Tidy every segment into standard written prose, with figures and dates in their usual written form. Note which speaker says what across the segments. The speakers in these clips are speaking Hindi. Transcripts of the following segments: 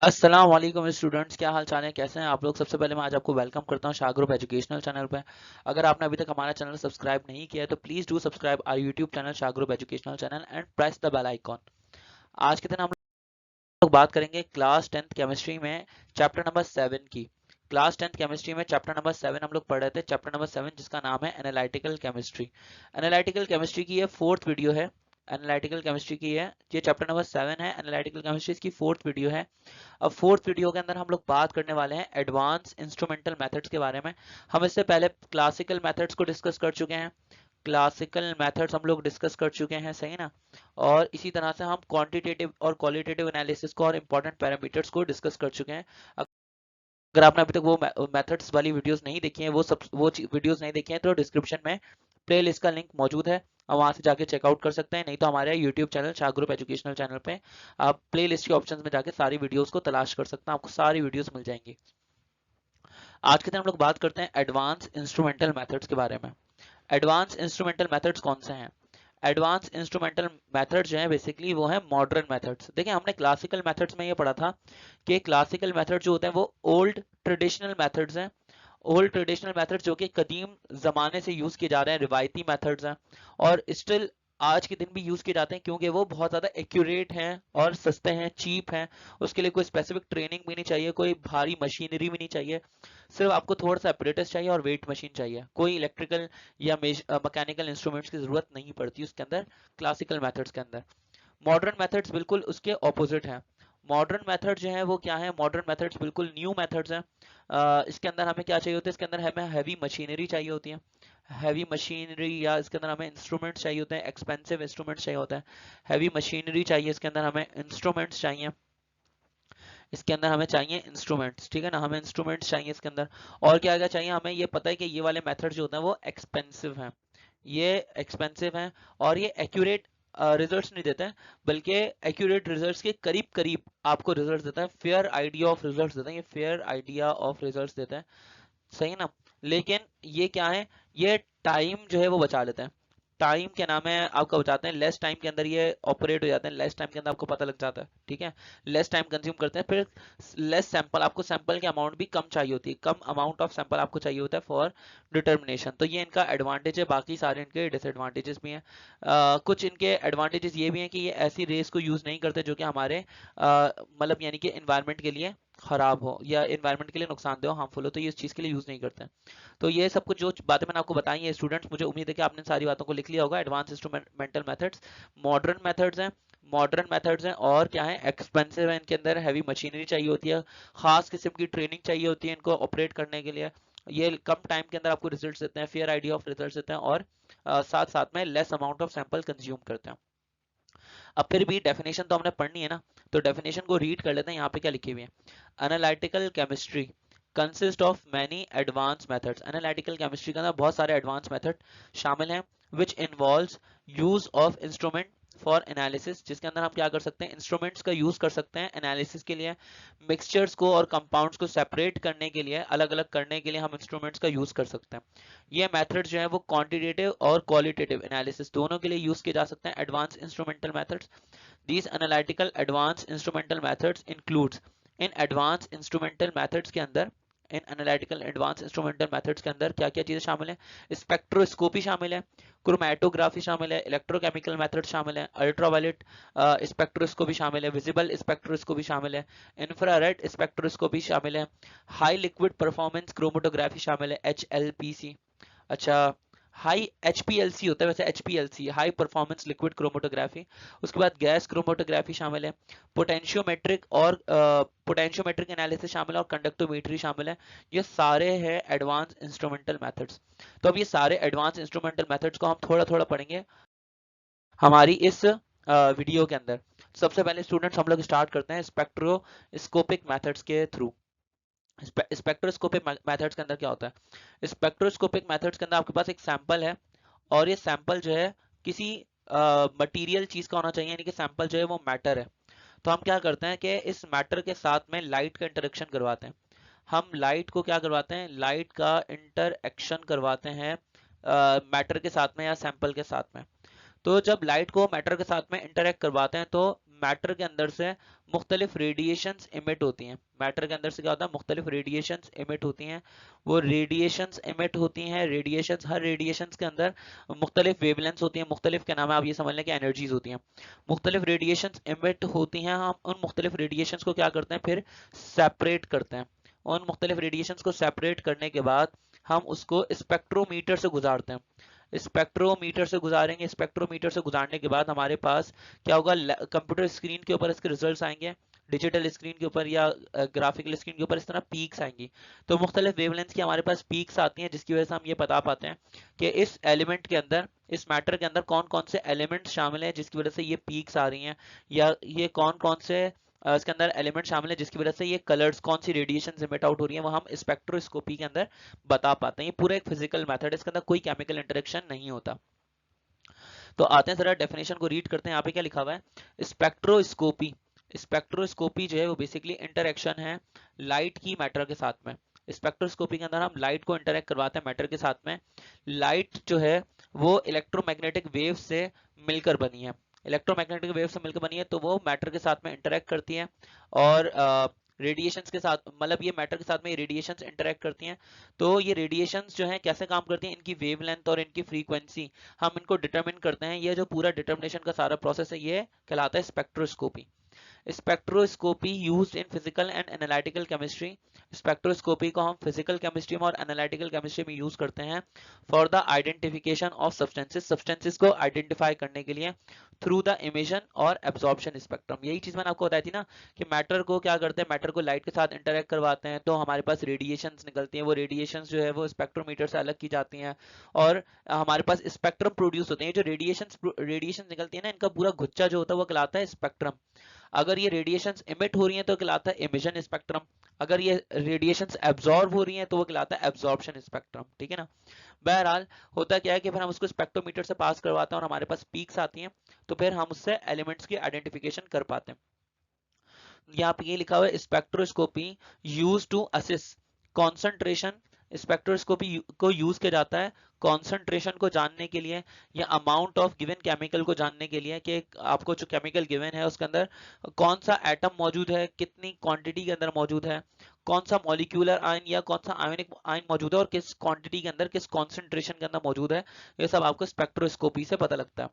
Speaker 1: अस्सलाम वालेकुम स्टूडेंट्स, क्या हाल चाल है, कैसे हैं आप लोग। सबसे पहले मैं आज आपको वेलकम करता हूं शाह ग्रुप एजुकेशनल चैनल पे। अगर आपने अभी तक हमारा चैनल सब्सक्राइब नहीं किया है तो please do subscribe our YouTube channel Shah group educational channel and press the bell icon. आज के दिन हम लोग बात करेंगे क्लास 10th केमिस्ट्री में चैप्टर नंबर 7 की। क्लास 10th केमिस्ट्री में चैप्टर नंबर 7 हम लोग पढ़ रहे थे, चैप्टर नंबर 7 जिसका नाम है एनालिटिकल केमिस्ट्री। एनालिटिकल केमिस्ट्री की ये फोर्थ वीडियो है। एनालिटिकल केमिस्ट्री की है, ये चैप्टर नंबर 7 है। एनालिटिकल केमिस्ट्री की फोर्थ वीडियो है। अब फोर्थ वीडियो के अंदर हम लोग बात करने वाले हैं एडवांस इंस्ट्रूमेंटल मेथड्स के बारे में। हम इससे पहले क्लासिकल मेथड्स को डिस्कस कर चुके हैं। क्लासिकल मेथड्स हम लोग डिस्कस कर चुके हैं, सही ना। और इसी तरह से हम क्वांटिटेटिव और क्वालिटेटिव एनालिसिस को और इंपॉर्टेंट पैरामीटर्स को डिस्कस कर चुके हैं। अगर आपने अभी तक वो मेथड्स वाली वीडियोस नहीं देखी हैं, वो वीडियोस नहीं देखी हैं, तो डिस्क्रिप्शन में प्लेलिस्ट का लिंक मौजूद है, आप वहां से जाके चेकआउट कर सकते हैं। नहीं तो हमारे YouTube channel Shah group educational channel पे आप प्लेलिस्ट के ऑप्शंस में जाके सारी वीडियोस को तलाश कर सकते हैं, आपको सारी वीडियोस मिल जाएंगी। आज के दिन हम लोग बात करते हैं एडवांस इंस्ट्रूमेंटल मेथड्स के बारे में। एडवांस इंस्ट्रूमेंटल मेथड्स कौन से हैं? एडवांस इंस्ट्रूमेंटल मेथड्स जो है बेसिकली वो है मॉडर्न मेथड्स। देखिए, हमने क्लासिकल मेथड्स में ये पढ़ा था कि क्लासिकल मेथड जो होते हैं वो ओल्ड ट्रेडिशनल मेथड्स हैं। ओल्ड ट्रेडिशनल मेथड्स जो कि कदीम ज़माने से यूज़ किए जा रहे हैं, रिवायती मेथड्स हैं और स्टिल आज के दिन भी यूज़ किए जाते हैं, क्योंकि वो बहुत ज़्यादा एक्यूरेट हैं और सस्ते हैं, चीप हैं। उसके लिए कोई स्पेसिफिक ट्रेनिंग भी नहीं चाहिए, कोई भारी मशीनरी भी नहीं चाहिए। सिर्फ आपको थोड़ा सा अपरेटस चाहिए और वेट मशीन चाहिए। कोई इलेक्ट्रिकल या मैकेनिकल इंस्ट्रूमेंट्स की ज़रूरत नहीं पड़ती उसके अंदर, क्लासिकल मेथड्स के अंदर। मॉडर्न मेथड्स बिल्कुल उसके ऑपोजिट हैं। मॉडर्न मेथड जो है वो क्या है? मॉडर्न मेथड्स बिल्कुल न्यू मेथड्स हैं। इसके अंदर हमें क्या चाहिए होता है? इसके अंदर हमें हैवी मशीनरी चाहिए होती है। हैवी मशीनरी या इसके अंदर हमें इंस्ट्रूमेंट्स चाहिए होते हैं, एक्सपेंसिव इंस्ट्रूमेंट्स चाहिए होता है। हैवी मशीनरी चाहिए, इसके अंदर हमें इंस्ट्रूमेंट्स चाहिए। इसके अंदर हमें चाहिए इंस्ट्रूमेंट्स, ठीक है ना, हमें इंस्ट्रूमेंट्स चाहिए इसके अंदर। और क्या क्या चाहिए हमें? ये पता है कि ये वाले मेथड जो होते हैं वो एक्सपेंसिव हैं। ये एक्सपेंसिव हैं और ये एक्यूरेट रिजल्ट्स नहीं देते हैं, बल्कि एक्यूरेट रिजल्ट्स के करीब करीब आपको रिजल्ट्स देता है, फेयर आइडिया ऑफ रिजल्ट्स देता है, ये फेयर आइडिया ऑफ रिजल्ट्स देता है, सही ना। लेकिन ये क्या है? ये टाइम जो है वो बचा लेते हैं। टाइम क्या नाम है आपका बचाते हैं, लेस टाइम के अंदर ये ऑपरेट हो जाते हैं, लेस टाइम के अंदर आपको पता लग जाता है, ठीक है। लेस टाइम कंज्यूम करते हैं, फिर लेस सैंपल, आपको सैंपल की अमाउंट भी कम चाहिए होती है, कम अमाउंट ऑफ सैंपल आपको चाहिए होता है फॉर डिटर्मिनेशन। तो ये इनका एडवांटेज है, बाकी सारे इनके डिसएडवांटेजेस भी हैं। कुछ इनके एडवांटेजेस ये भी हैं कि ये ऐसी रेस को यूज़ नहीं करते जो कि हमारे मतलब यानी कि इन्वायरमेंट के लिए खराब हो या इन्वायरमेंट के लिए नुकसानदेह हो, हार्मफुल हो, तो ये इस चीज़ के लिए यूज़ नहीं करते हैं। तो ये सब कुछ जो बातें मैंने आपको बताई हैं स्टूडेंट्स, मुझे उम्मीद है कि आपने सारी बातों को लिख लिया होगा। Advance instrumental methods modern methods हैं, मॉडर्न मेथड्स हैं और क्या है? एक्सपेंसिव है, इनके अंदर हैवी मशीनरी चाहिए होती है, खास किस्म की ट्रेनिंग चाहिए होती है इनको ऑपरेट करने के लिए। ये कम टाइम के अंदर आपको रिजल्ट देते हैं, फेयर आइडिया ऑफ रिजल्ट देते हैं और साथ साथ में less amount of sample consume करते हैं। अब फिर भी डेफिनेशन तो हमने पढ़नी है ना, तो डेफिनेशन को रीड कर लेते हैं। यहाँ पे क्या लिखी हुई है? Analytical chemistry consist of many advance methods. Analytical chemistry के अंदर बहुत सारे एडवांस मेथड शामिल हैं, which involves use of instrument for analysis, जिसके अंदर हम क्या कर सकते हैं? इंस्ट्रूमेंट्स का यूज कर सकते हैं एनालिसिस के लिए। मिक्सचर्स को और कंपाउंड्स को सेपरेट करने के लिए, अलग अलग करने के लिए हम इंस्ट्रूमेंट्स का यूज कर सकते हैं। ये मेथड जो है वो क्वांटिटेटिव और क्वालिटेटिव एनालिसिस दोनों के लिए यूज किए जा सकते हैं, advance instrumental methods. These analytical advanced instrumental methods includes, in advanced instrumental methods के अंदर, इन एनालिटिकल एडवांस इंस्ट्रूमेंटल मेथड्स के अंदर क्या क्या चीजें शामिल है? स्पेक्ट्रोस्कोपी शामिल है, क्रोमेटोग्राफी शामिल है, इलेक्ट्रोकेमिकल मेथड शामिल है, अल्ट्रावायलेट स्पेक्ट्रोस्कोपी शामिल है, विजिबल स्पेक्ट्रोस्कोपी शामिल है, इंफ्रारेड स्पेक्ट्रोस्कोपी शामिल है, हाई लिक्विड परफॉर्मेंस क्रोमेटोग्राफी शामिल है, HLPC। अच्छा, हाई HPLC होता है वैसे, HPLC high performance liquid chromatography. उसके बाद गैस क्रोमेटोग्राफी शामिल है, पोटेंशियोमेट्रिक और पोटेंशियोमेट्रिक एनालिसिस शामिल है और कंडक्टोमेट्री शामिल है। ये सारे हैं एडवांस इंस्ट्रूमेंटल मेथड्स। तो अब ये सारे एडवांस इंस्ट्रूमेंटल मेथड्स को हम थोड़ा थोड़ा पढ़ेंगे हमारी इस वीडियो के अंदर। सबसे पहले स्टूडेंट्स हम लोग स्टार्ट करते हैं स्पेक्ट्रोस्कोपिक मेथड्स के थ्रू। स्पेक्ट्रोस्कोपिक मेथड्स के अंदर क्या होता है? स्पेक्ट्रोस्कोपिक मेथड्स के अंदर आपके पास एक सैंपल है और ये सैंपल जो है किसी मटेरियल चीज का होना चाहिए, यानी कि सैंपल जो है वो मैटर है। तो हम क्या करते हैं कि इस मैटर के साथ में लाइट का इंटरेक्शन करवाते हैं। हम लाइट को क्या करवाते हैं? लाइट का इंटरएक्शन करवाते हैं मैटर के साथ में या सैंपल के साथ में। तो जब लाइट को मैटर के साथ में इंटरेक्ट करवाते हैं तो मैटर के अंदर से मुख्तलिफ रेडिएशंस इमिट होती हैं। मैटर के अंदर से क्या होता है, मुख्तलिफ रेडिएशंस इमिट होती हैं। वो रेडिएशंस इमिट होती हैं, रेडिएशंस, हर रेडिएशंस के अंदर मुख्तलिफ वेवलेंथ्स होती हैं, मुख्तलिफ के नाम है, आप ये समझ लें कि एनर्जीज होती हैं। मुख्तलिफ रेडिएशंस इमिट होती हैं, हम उन मुख्तलिफ रेडिएशंस को क्या करते हैं, फिर सेपरेट करते हैं। उन मुख्तलिफ रेडिएशंस को सेपरेट करने के बाद हम उसको स्पेक्ट्रोमीटर से गुजारते हैं। स्पेक्ट्रोमीटर से गुजारेंगे, स्पेक्ट्रोमीटर से गुजारने के बाद हमारे पास क्या होगा, कंप्यूटर स्क्रीन के ऊपर इसके रिजल्ट्स आएंगे, डिजिटल स्क्रीन के ऊपर या ग्राफिकल स्क्रीन के ऊपर इस तरह पीक्स आएंगी। तो मुख्तलिफ वेवलेंथ की हमारे पास पीक्स आती हैं, जिसकी वजह से हम ये बता पाते हैं कि इस एलिमेंट के अंदर, इस मैटर के अंदर कौन कौन से एलिमेंट्स शामिल हैं जिसकी वजह से ये पीक्स आ रही हैं, या ये कौन कौन से इसके अंदर एलिमेंट शामिल है जिसकी वजह से ये कलर्स, कौन सी रेडिएशन इमिट आउट हो रही है, वो हम स्पेक्ट्रोस्कोपी के अंदर बता पाते हैं। ये पूरा एक फिजिकल मेथड है, इसके अंदर कोई केमिकल इंटरेक्शन नहीं होता। तो आते हैं जरा डेफिनेशन को रीड करते हैं। यहाँ पे क्या लिखा हुआ है, स्पेक्ट्रोस्कोपी। स्पेक्ट्रोस्कोपी जो है वो बेसिकली इंटरेक्शन है लाइट की मैटर के साथ में। स्पेक्ट्रोस्कोपी के अंदर हम लाइट को इंटरेक्ट करवाते हैं मैटर के साथ में। लाइट जो है वो इलेक्ट्रोमैग्नेटिक वेव से मिलकर बनी है, इलेक्ट्रोमैग्नेटिक वेव से मिलकर बनी है, तो वो मैटर के साथ में इंटरेक्ट करती है और रेडिएशंस के साथ, मतलब ये मैटर के साथ में रेडिएशंस इंटरेक्ट करती हैं। तो ये रेडिएशंस जो हैं कैसे काम करती हैं, इनकी वेवलेंथ और इनकी फ्रीक्वेंसी हम इनको डिटरमिन करते हैं। ये जो पूरा डिटर्मिनेशन का सारा प्रोसेस है ये कहलाता है spectroscopy. Spectroscopy used in physical and analytical chemistry. Spectroscopy को हम फिजिकल केमिस्ट्री में और एनालिटिकल केमिस्ट्री में यूज करते हैं for the identification of substances, substances को आइडेंटिफाई करने के लिए थ्रू द इमिशन और एब्जॉर्प्शन स्पेक्ट्रम। यही चीज मैंने आपको बताई थी ना कि मैटर को क्या करते हैं, मैटर को लाइट के साथ इंटरेक्ट करवाते हैं तो हमारे पास रेडिएशंस निकलती हैं। वो रेडिएशंस जो है वो स्पेक्ट्रोमीटर से अलग की जाती हैं और हमारे पास स्पेक्ट्रम प्रोड्यूस होते हैं। जो रेडिएशंस निकलती है ना, इनका पूरा गुच्छा जो होता है वो कहलाता है स्पेक्ट्रम। अगर ये रेडिएशंस इमिट हो रही हैं तो कहलाता है इमिशन स्पेक्ट्रम, अगर ये रेडिएशंस एब्जॉर्ब हो रही हैं तो वो कहलाता है एब्जॉर्प्शन स्पेक्ट्रम। ठीक है ना। बहरहाल होता क्या है कि फिर हम उसको स्पेक्ट्रोमीटर से पास करवाते हैं और हमारे पास पीक्स आती हैं, तो फिर हम उससे एलिमेंट्स की आइडेंटिफिकेशन कर पाते हैं। यहाँ पे ये लिखा हुआ है spectroscopy use to assist concentration. Spectroscopy को यूज किया जाता है कॉन्सेंट्रेशन को जानने के लिए या अमाउंट ऑफ गिवन केमिकल को जानने के लिए कि आपको जो केमिकल गिवन है उसके अंदर कौन सा एटम मौजूद है, कितनी क्वांटिटी के अंदर मौजूद है, कौन सा मॉलिक्यूलर आयन या कौन सा आयोनिक आयन मौजूद है और किस क्वांटिटी के अंदर, किस कॉन्सेंट्रेशन के अंदर मौजूद है। ये सब आपको स्पेक्ट्रोस्कोपी से पता लगता है।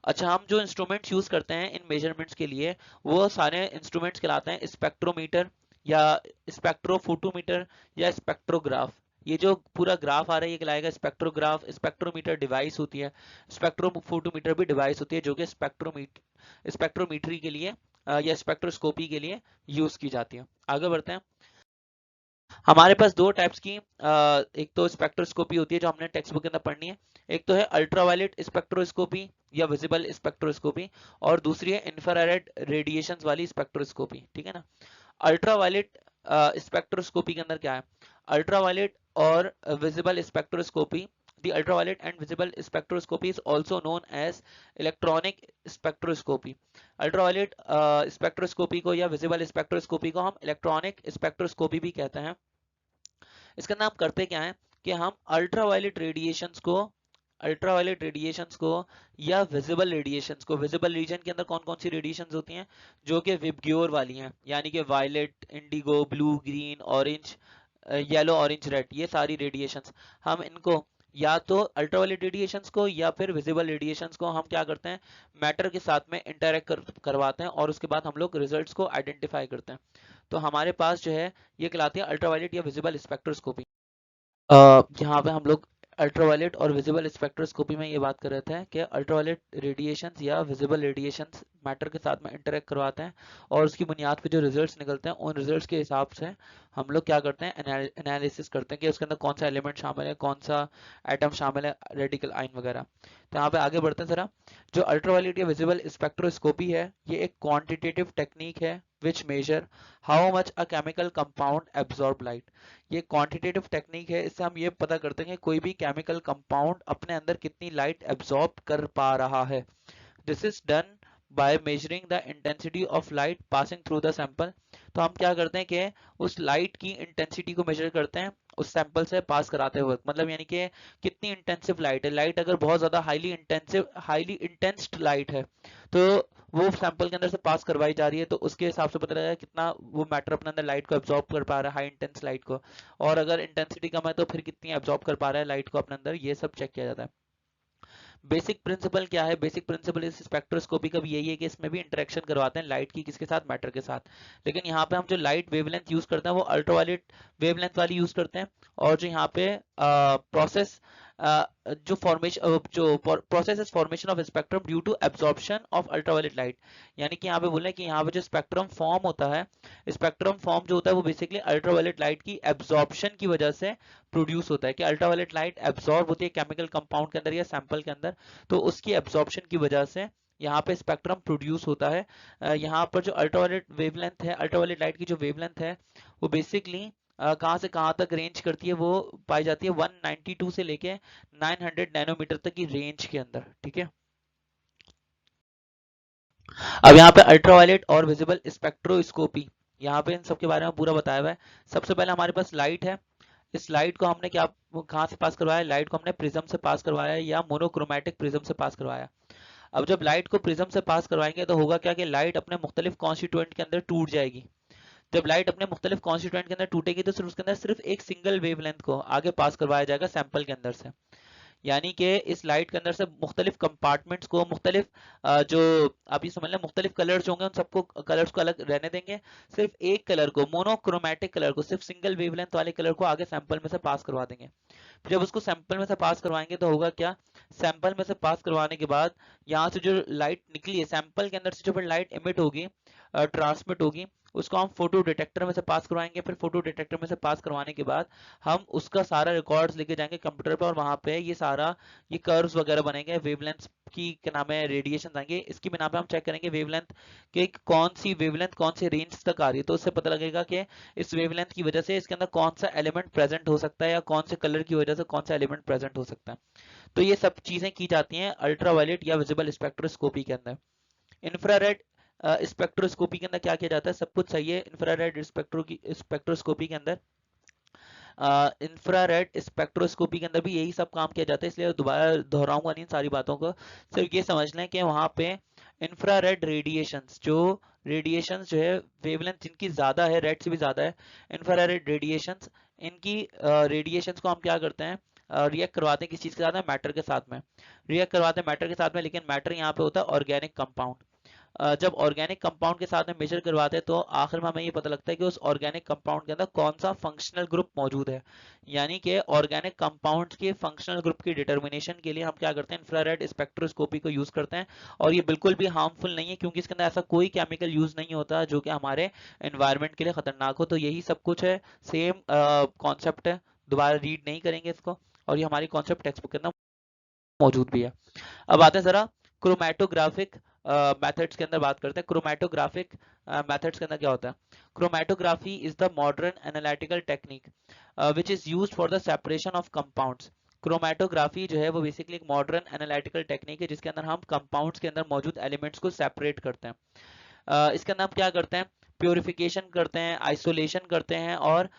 Speaker 1: अच्छा, हम जो इंस्ट्रूमेंट्स यूज करते हैं इन मेजरमेंट्स के लिए वो सारे इंस्ट्रूमेंट्स कहलाते हैं स्पेक्ट्रोमीटर या स्पेक्ट्रोफोटोमीटर या स्पेक्ट्रोग्राफ। ये जो पूरा ग्राफ आ रहा है ये कहलाएगा स्पेक्ट्रोग्राफ। स्पेक्ट्रोमीटर डिवाइस होती है, स्पेक्ट्रोफोटोमीटर भी डिवाइस होती है जो कि स्पेक्ट्रोमीट्री के लिए या स्पेक्ट्रोस्कोपी के लिए यूज की जाती है। आगे बढ़ते हैं। हमारे पास दो टाइप्स की एक तो स्पेक्ट्रोस्कोपी होती है जो हमने टेक्स्ट बुक के अंदर पढ़नी है। एक तो है अल्ट्रावायलेट स्पेक्ट्रोस्कोपी या विजिबल स्पेक्ट्रोस्कोपी और दूसरी है इंफ्रारेड रेडिएशंस वाली स्पेक्ट्रोस्कोपी। ठीक है ना। अल्ट्रावायलेट स्पेक्ट्रोस्कोपी के अंदर क्या है, अल्ट्रावायलेट और visible spectroscopy, the ultraviolet and visible spectroscopy is also known as electronic spectroscopy। Ultraviolet spectroscopy को या विजिबल स्पेक्ट्रोस्कोपी को हम इलेक्ट्रॉनिक स्पेक्ट्रोस्कोपी भी कहते हैं। इसके अंदर हम करते क्या है कि हम अल्ट्रावायलेट रेडिएशंस को या विजिबल रेडिएशंस को, विजिबल रीजन के अंदर कौन कौन सी रेडिएशंस होती हैं जो कि विबग्योर वाली हैं, यानी कि violet, indigo, blue, green, orange, yellow, orange, red, ये सारी रेडिएशंस हम इनको या तो अल्ट्रावायलेट रेडिएशंस को या फिर विजिबल रेडिएशंस को हम क्या करते हैं मैटर के साथ में इंटरेक्ट करवाते हैं और उसके बाद हम लोग रिजल्ट्स को आइडेंटिफाई करते हैं। तो हमारे पास जो है ये कहलाती है अल्ट्रावायलेट या विजिबल स्पेक्ट्रोस्कोपी। यहाँ पे हम लोग अल्ट्रावायलेट और विजिबल स्पेक्ट्रोस्कोपी में ये बात कर रहे थे कि अल्ट्रावायलेट रेडिएशंस या विजिबल रेडिएशंस मैटर के साथ में इंटरेक्ट करवाते हैं और उसकी बुनियाद पे जो रिजल्ट्स निकलते हैं उन रिजल्ट्स के हिसाब से हम लोग क्या करते हैं एनालिसिस करते हैं कि उसके अंदर कौन सा एलिमेंट शामिल है, कौन सा एटम शामिल है, रेडिकल आयन वगैरह। तो यहाँ पे आगे बढ़ते हैं जरा। जो अल्ट्रावायलेट या विजिबल स्पेक्ट्रोस्कोपी है ये एक क्वांटिटेटिव टेक्निक है which measure how much a chemical compound absorb light. ये क्वांटिटेटिव टेक्निक है, इससे हम ये पता करते हैं कि कोई भी केमिकल कंपाउंड अपने अंदर कितनी लाइट एब्जॉर्ब कर पा रहा है। This is done by measuring the intensity of light passing through the sample. तो हम क्या करते हैं कि उस लाइट की इंटेंसिटी को मेजर करते हैं उस सैंपल से पास कराते हुए, मतलब यानी कि कितनी इंटेंसिव लाइट है। लाइट अगर बहुत ज्यादा हाईली इंटेंस्ड लाइट है तो वो सैंपल के अंदर से पास करवाई जा रही है, तो उसके हिसाब से पता लगेगा कितना वो मैटर अपने अंदर लाइट को एब्जॉर्ब कर पा रहा है, हाई इंटेंस लाइट को, और अगर इंटेंसिटी कम है तो फिर कितनी एब्जॉर्ब कर पा रहा है लाइट को अपने अंदर, ये सब चेक किया जाता है। बेसिक प्रिंसिपल क्या है? बेसिक प्रिंसिपल इस स्पेक्ट्रोस्कोपी का भी यही है कि इसमें भी इंटरेक्शन करवाते हैं लाइट की, किसके साथ? मैटर के साथ। लेकिन यहाँ पे हम जो लाइट वेवलेंथ यूज करते हैं वो अल्ट्रावायलेट वेवलेंथ वाली यूज करते हैं, और जो यहाँ पे प्रोसेस जो फॉर्मेशन जो process is formation of spectrum due to absorption of ultraviolet light. यानी कि यहाँ पे बोल रहे हैं कि यहाँ पे जो स्पेक्ट्रम फॉर्म होता है, स्पेक्ट्रम फॉर्म जो होता है वो बेसिकली अल्ट्रावायलेट लाइट की एब्जॉर्प्शन की वजह से प्रोड्यूस होता है, कि अल्ट्रावायलेट लाइट एब्जॉर्ब होती है केमिकल कंपाउंड के अंदर या सैंपल के अंदर, तो उसकी एब्जॉर्प्शन की वजह से यहाँ पे स्पेक्ट्रम प्रोड्यूस होता है। यहाँ पर जो अल्ट्रावायलेट वेवलेंथ है, अल्ट्रावायलेट लाइट की जो वेवलेंथ है वो बेसिकली कहाँ से कहाँ तक रेंज करती है, वो पाई जाती है 192 से लेके 900 नैनोमीटर तक की रेंज के अंदर, ठीक है। अब यहाँ पे अल्ट्रावायलेट और विजिबल स्पेक्ट्रोस्कोपी, यहाँ पे इन सब के बारे में पूरा बताया हुआ है। सबसे पहले हमारे पास लाइट है, इस लाइट को हमने क्या कहाँ से पास करवाया? लाइट को हमने प्रिज्म से पास करवाया या मोनोक्रोमेटिक प्रिज्म से पास करवाया। अब जब लाइट को प्रिज्म से पास करवाएंगे तो होगा क्या कि लाइट अपने मुख्तलिफ कॉन्स्टिट्यूएंट के अंदर टूट जाएगी। जब लाइट अपने मुख्तलिफ कॉन्स्टिट्यूएंट के अंदर टूटेगी तो सिर्फ उसके अंदर सिर्फ एक सिंगल वेवलेंथ को आगे पास करवाया जाएगा सैंपल के अंदर से। यानी कि इस लाइट के अंदर से मुख्तलिफ कंपार्टमेंट्स को, मुख्तलिफ जो आप ये समझ लें मुख्तलिफ कलर्स होंगे, उन सबको कलर्स को अलग रहने देंगे, सिर्फ एक कलर को, मोनोक्रोमेटिक कलर को, सिर्फ सिंगल वेवलेंथ वाले कलर को आगे सैंपल में से पास करवा देंगे। जब उसको सैंपल में से पास करवाएंगे तो होगा क्या? सैंपल में से पास करवाने के बाद यहाँ से जो लाइट निकली है सैंपल के अंदर से, जो फिर लाइट इमिट होगी, ट्रांसमिट होगी, उसको हम फोटो डिटेक्टर में से पास करवाएंगे। फिर फोटो डिटेक्टर में से पास करवाने के बाद हम उसका सारा रिकॉर्ड्स लेके जाएंगे कंप्यूटर पे, और वहां पे ये सारा ये कर्व्स वगैरह बनेंगे, वेवलेंथ की क्या नाम है, रेडिएशन आएंगे, इसकी बिना पे हम चेक करेंगे वेवलेंथ के कौन सी वेवलेंथ कौन से रेंज तक आ रही है, तो उससे पता लगेगा कि इस वेवलेंथ की वजह से इसके अंदर कौन सा एलिमेंट प्रेजेंट हो सकता है, या कौन से कलर की वजह से कौन सा एलिमेंट प्रेजेंट हो सकता है। तो ये सब चीजें की जाती हैं अल्ट्रावायलेट या विजिबल स्पेक्ट्रोस्कोपी के अंदर। इंफ्रारेड स्पेक्ट्रोस्कोपी के अंदर क्या किया जाता है? सब कुछ सही है। इंफ्रारेड स्पेक्ट्रोस्कोपी के अंदर, इंफ्रारेड स्पेक्ट्रोस्कोपी के अंदर भी यही सब काम किया जाता है, इसलिए दोबारा दोहराऊंगा नहीं इन सारी बातों को। सिर्फ ये समझ लें कि वहां पे इंफ्रारेड रेडिएशंस, जो रेडिएशंस जो है वेवलेंथ जिनकी ज्यादा है, रेड से भी ज्यादा है, इंफ्रारेड रेडिएशंस, इनकी रेडिएशंस को हम क्या करते हैं? रिएक्ट करवाते हैं किस चीज के साथ में? मैटर के साथ में रिएक्ट करवाते हैं, मैटर के साथ में। लेकिन मैटर यहाँ पे होता है ऑर्गेनिक कंपाउंड। जब ऑर्गेनिक कंपाउंड के साथ में मेजर करवाते हैं तो आखिर में हमें ये पता लगता है कि उस ऑर्गेनिक कंपाउंड के अंदर कौन सा फंक्शनल ग्रुप मौजूद है। यानी कि ऑर्गेनिक कंपाउंड्स के फंक्शनल ग्रुप की डिटर्मिनेशन के लिए हम क्या करते हैं? इंफ्रारेड स्पेक्ट्रोस्कोपी को यूज करते हैं। और ये बिल्कुल भी हार्मफुल नहीं है, क्योंकि इसके अंदर ऐसा कोई केमिकल यूज नहीं होता जो कि हमारे एनवायरनमेंट के लिए खतरनाक हो। तो यही सब कुछ है, सेम कॉन्सेप्ट है, दोबारा रीड नहीं करेंगे इसको, और ये हमारी कॉन्सेप्ट टेक्स्ट बुक के अंदर मौजूद भी है। अब आते हैं जरा क्रोमैटोग्राफिक मेथड्स के अंदर बात करते हैं। क्रोमैटोग्राफिक मेथड्स के अंदर क्या होता है? Chromatography is the modern analytical technique which is used for the separation of compounds. Chromatography जो है वो बेसिकली एक मॉडर्न एनालिटिकल टेक्निक है जिसके अंदर हम कंपाउंड्स के अंदर मौजूद एलिमेंट्स को सेपरेट करते हैं। इसके अंदर हम क्या करते हैं? प्योरिफिकेशन करते हैं, आइसोलेशन करते हैं, और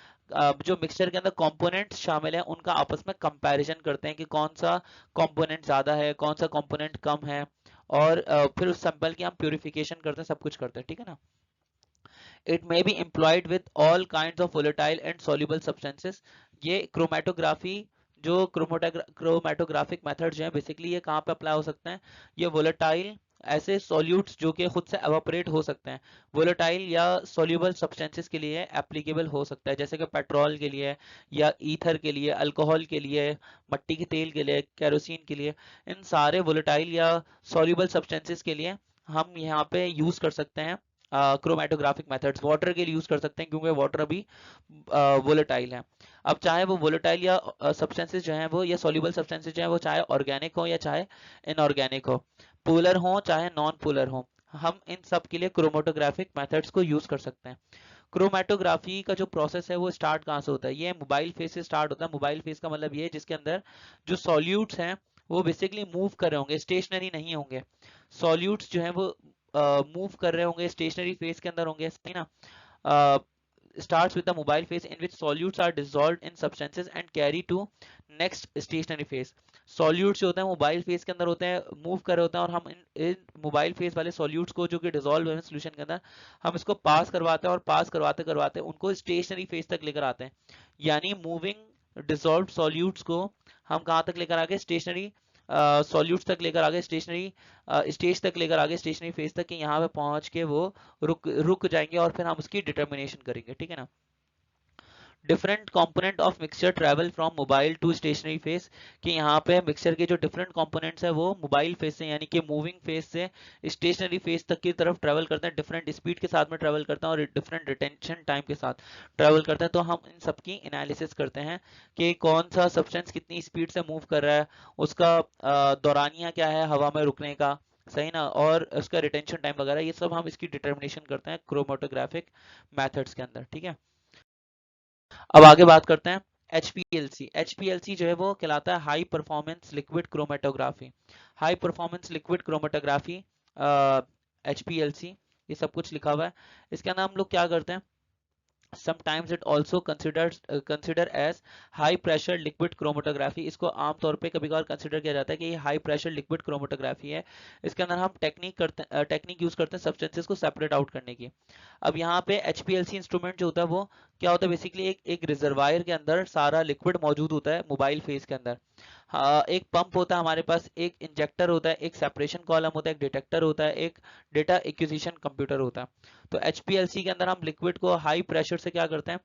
Speaker 1: जो मिक्सचर के अंदर कंपोनेंट्स शामिल हैं उनका आपस में कंपैरिजन करते हैं कि कौन सा कंपोनेंट ज्यादा है, कौन सा कंपोनेंट कम है, और फिर उस सैंपल की हम प्योरिफिकेशन करते हैं, सब कुछ करते हैं, ठीक है ना। It may be employed with all kinds of volatile and soluble substances. ये क्रोमैटोग्राफी, जो क्रोमैटोग्राफिक मेथड जो है बेसिकली ये कहाँ पे अप्लाई हो सकते हैं? ये वोलेटाइल ऐसे सॉल्यूट्स जो कि खुद से एवापोरेट हो सकते हैं, वोलेटाइल या सॉल्युबल सब्सटेंसेस के लिए एप्लीकेबल हो सकता है, जैसे कि पेट्रोल के लिए, या ईथर के लिए, अल्कोहल के लिए, मट्टी के तेल के लिए, केरोसिन के लिए। इन सारे वोलेटाइल या सॉल्युबल सब्सटेंसेस के लिए हम यहाँ पे यूज कर सकते हैं क्रोमैटोग्राफिक मेथड्स। वाटर के लिए यूज कर सकते हैं क्योंकि वाटर भी वोलेटाइल है। अब चाहे वो वोलेटाइल या सब्सटेंसेस जो हैं वो, या सॉल्युबल सब्सटेंसेस जो हैं वो, चाहे ऑर्गेनिक हो या चाहे इनऑर्गेनिक हो, पोलर हो चाहे नॉन पोलर हो, हम इन सब के लिए क्रोमैटोग्राफिक मेथड्स को यूज कर सकते हैं। क्रोमैटोग्राफी का जो प्रोसेस है वो स्टार्ट कहाँ से होता है? ये मोबाइल फेज से स्टार्ट होता है। मोबाइल फेज का मतलब ये है जिसके अंदर जो सॉल्यूट्स हैं वो बेसिकली मूव कर रहे होंगे, स्टेशनरी नहीं होंगे। सॉल्यूट्स जो हैं वो मूव कर रहे होंगे, स्टेशनरी फेज के अंदर होंगे, सही ना। Starts with the mobile phase in which solutes are dissolved in substances and carry to next stationary phase. Solutes जो होते हैं मोबाइल फेज के अंदर होते हैं, मूव कर रहे होते हैं, और हम इन मोबाइल फेज वाले सॉल्यूट्स को जो कि डिसॉल्व है सोल्यूशन के अंदर, हम इसको पास करवाते हैं, और पास करवाते करवाते उनको स्टेशनरी फेज तक लेकर आते हैं। यानी मूविंग डिसॉल्व सॉल्यूट्स को हम कहाँ तक लेकर आ गए, स्टेशनरी सॉल्यूट्स तक लेकर आ गए, स्टेशनरी स्टेज तक लेकर आ गए, स्टेशनरी फेज तक, कि यहाँ पे पहुंच के वो रुक रुक जाएंगे, और फिर हम उसकी डिटर्मिनेशन करेंगे, ठीक है ना। Different component of mixture travel from mobile to stationary phase, कि यहाँ पे मिक्सचर के जो डिफरेंट कंपोनेंट्स है वो मोबाइल फेज से यानी कि मूविंग फेज से स्टेशनरी फेज तक की तरफ ट्रैवल करते हैं, डिफरेंट स्पीड के साथ में ट्रैवल करते हैं और डिफरेंट रिटेंशन टाइम के साथ ट्रैवल करते हैं। तो हम इन सबकी एनालिसिस करते हैं कि कौन सा सब्सटेंस कितनी स्पीड से मूव कर रहा है, उसका दौरानिया क्या है हवा में रुकने का, सही ना, और उसका रिटेंशन टाइम वगैरह, ये सब हम इसकी डिटर्मिनेशन करते हैं क्रोमेटोग्राफिक मेथड्स के अंदर, ठीक है। अब आगे बात करते हैं HPLC। HPLC जो है वो कहलाता है high performance liquid chromatography. High performance liquid chromatography, HPLC, ये सब कुछ लिखा हुआ है। इसके अंदर हम लोग क्या करते हैं, sometimes it also consider as high pressure liquid chromatography। इसको आमतौर पे कभी कभार कंसिडर किया जाता है कि ये हाई प्रेशर लिक्विड क्रोमेटोग्राफी है। इसके अंदर हम टेक्निक यूज करते हैं सब्सटेंसेस को सेपरेट आउट करने की। अब यहाँ पे HPLC इंस्ट्रूमेंट जो होता है वो क्या होता है, बेसिकली एक रिजर्वायर के अंदर सारा लिक्विड मौजूद होता है मोबाइल फेज के अंदर। हाँ, एक पंप होता है हमारे पास, एक इंजेक्टर होता है, एक सेपरेशन कॉलम होता है, एक डिटेक्टर होता है, एक डेटा एक्विजिशन कंप्यूटर होता है। तो HPLC के अंदर हम लिक्विड को हाई प्रेशर से क्या करते हैं,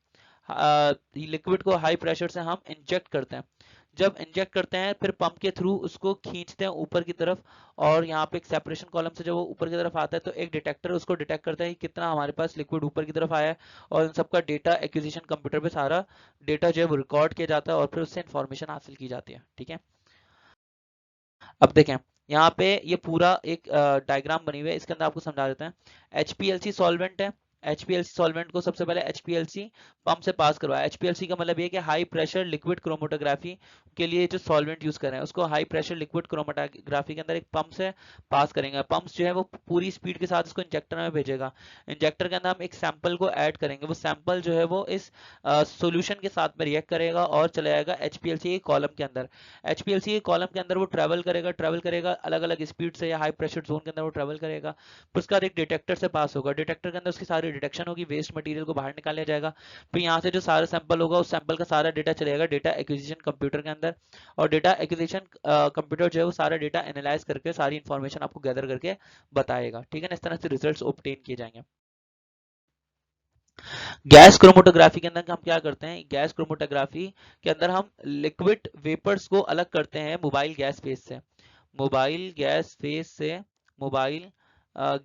Speaker 1: लिक्विड को हाई प्रेशर से हम इंजेक्ट करते हैं। जब इंजेक्ट करते हैं फिर पंप के थ्रू उसको खींचते हैं ऊपर की तरफ, और यहाँ पे एक सेपरेशन कॉलम से जब वो ऊपर की तरफ आता है तो एक डिटेक्टर उसको डिटेक्ट करता है कि कितना हमारे पास लिक्विड ऊपर की तरफ आया है, और इन सबका डेटा एक्विजिशन कंप्यूटर पे सारा डेटा जो है वो रिकॉर्ड किया जाता है, और फिर उससे इंफॉर्मेशन हासिल की जाती है, ठीक है। अब देखें यहाँ पे ये पूरा एक डायग्राम बनी हुई है, इसके अंदर आपको समझा देते हैं। HPLC सॉल्वेंट है, HPLC सॉल्वेंट को सबसे पहले HPLC पंप से पास करवाया। HPLC का मतलब ये कि हाई प्रेशर लिक्विड क्रोमेटोग्राफी के लिए जो सॉल्वेंट यूज कर रहे हैं उसको हाई प्रेशर लिक्विड क्रोमेटोग्राफी के अंदर एक पंप से पास करेंगे। पंप जो है वो पूरी स्पीड के साथ इसको इंजेक्टर में भेजेगा। इंजेक्टर के अंदर हम एक सैंपल को ऐड करेंगे, वो सैंपल जो है वो इस सोल्यूशन के साथ में रिएक्ट करेगा और चला जाएगा HPLC के कॉलम के अंदर। HPLC के कॉलम के अंदर वो ट्रैवल करेगा अलग अलग स्पीड से, या हाई प्रेशर जोन के अंदर वो ट्रैवल करेगा। फिर उसका एक डिटेक्टर से पास होगा, डिटेक्टर के अंदर उसकी सारी डिटेक्शन होगी, वेस्ट मटेरियल को बाहर निकाल लिया जाएगा। फिर यहाँ से जो सारा सैंपल होगा उस सैंपल का सारा डेटा चलेगा डेटा एक्विजिशन कंप्यूटर के अंदर, और डेटा एक्विजिशन कंप्यूटर जो है वो सारा डेटा एनालाइज करके सारी इंफॉर्मेशन आपको गैदर करके बताएगा, ठीक है ना। इस तरह से रिजल्ट्स ऑब्टेन किए जाएंगे। गैस क्रोमेटोग्राफी के अंदर हम क्या करते हैं, गैस क्रोमेटोग्राफी के अंदर हम लिक्विड वेपर्स को अलग करते हैं मोबाइल गैस फेज से। मोबाइल गैस फेज से मोबाइल